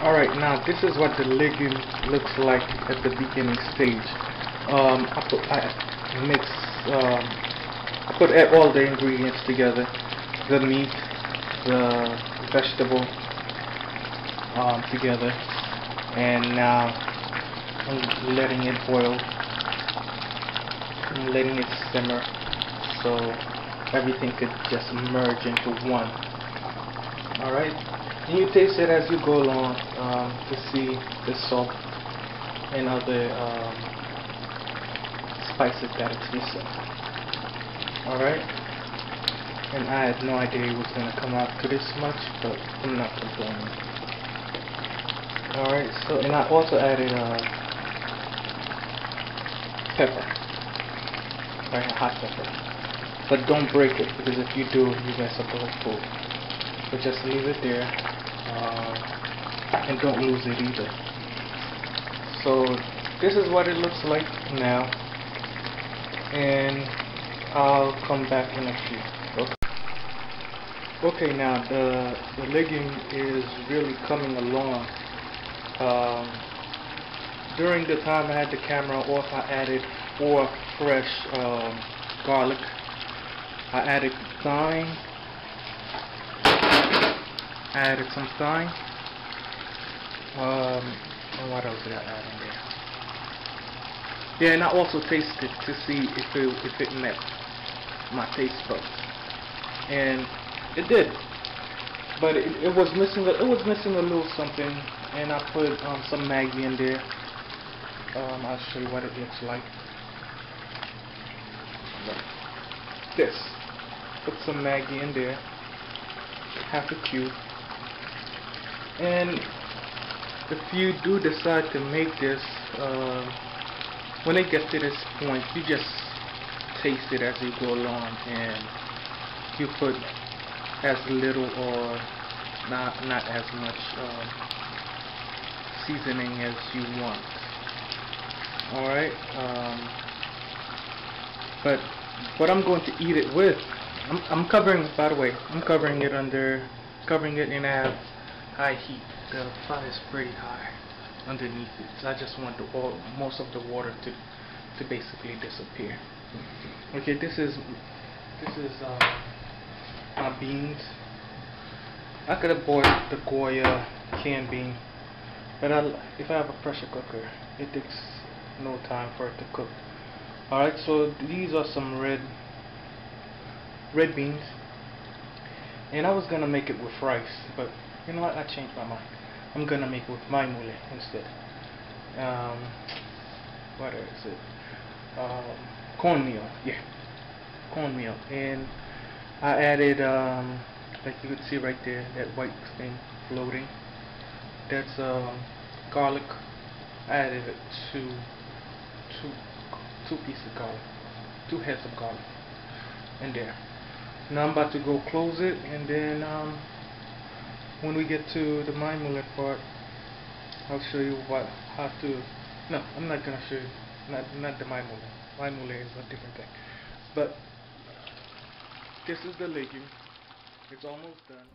Alright, now this is what the legume looks like at the beginning stage. I put all the ingredients together, the meat, the vegetable together, and now I'm letting it boil. I'm letting it simmer so everything could just merge into one. Alright, and you taste it as you go along to see the salt and other spices that it's missing. Alright, and I had no idea it was going to come out to this much, but I'm not complaining. Alright, so, and I also added pepper, right, hot pepper, but don't break it, because if you do, you mess up the whole food. But just leave it there, and don't lose it either. So this is what it looks like now, and I'll come back in a few. Okay, now the legume is really coming along. During the time I had the camera off, I added 4 fresh garlic. I added thyme. I added some thyme. And what else did I add in there? Yeah, and I also tasted to see if it met my taste buds, and it did. But it was missing a little something, and I put some Maggi in there. I'll show you what it looks like. This. Put some Maggi in there, half a cube. And if you do decide to make this, when it gets to this point, you just taste it as you go along, and you put as little or not as much seasoning as you want. Alright, but what I'm going to eat it with, I'm covering, by the way, I'm covering it in a high heat. The fire is pretty high underneath it, so I just want most of the water to basically disappear. Okay, this is my beans. I could have bought the Goya canned bean, but if I have a pressure cooker, it takes no time for it to cook. Alright, so these are some red beans, and I was gonna make it with rice, but you know what, I changed my mind. I'm gonna make it with my mule instead. What is it? Cornmeal, yeah, cornmeal. And I added, like you can see right there, that white thing floating. That's garlic. I added it to two pieces of garlic, 2 heads of garlic in there. Now I'm about to go close it, and then when we get to the my mullet part, I'll show you how to. No, I'm not gonna show you. Not the my mullet. My mullet is a different thing. But this is the legume. It's almost done.